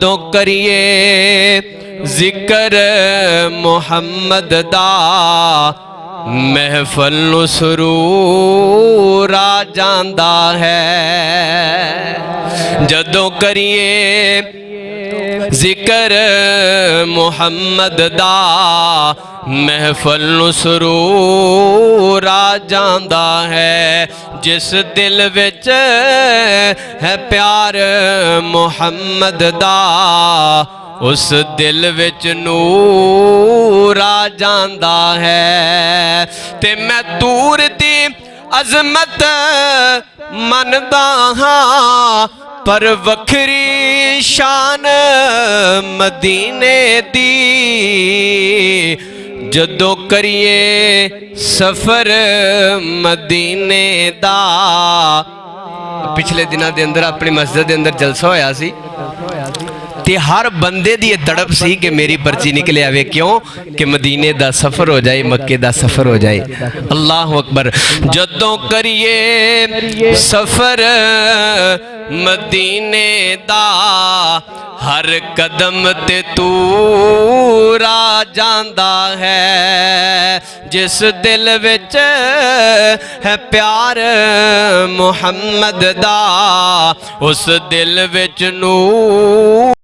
जदों करिए जिक्र मुहम्मद दा महफल नूं सुरूर आ जांदा है। जदों करिए जिक्र मुहम्मद दा महफल नूं सुरूर आ जांदा है। जिस दिल विच है प्यार मुहम्मद दा उस दिल विच नूर आ जांदा है। ते मैं दूर दी अजमत मनदा हां पर वखरी शान मदीने दी। जदों करिए सफर मदीने दा। पिछले दिनों के अंदर अपनी मस्जिद के अंदर जलसा होया सी ते हर बंदे दी तड़प सी कि मेरी पर्ची निकले आवे। क्यों कि मदीने दा सफ़र हो जाए, मक्के दा सफ़र हो जाए। अल्लाह अकबर। जदों करिए सफ़र मदीने दा हर कदम ते तूर आ जांदा है। जिस दिल विच है प्यार मुहम्मद दा उस दिल विच नूर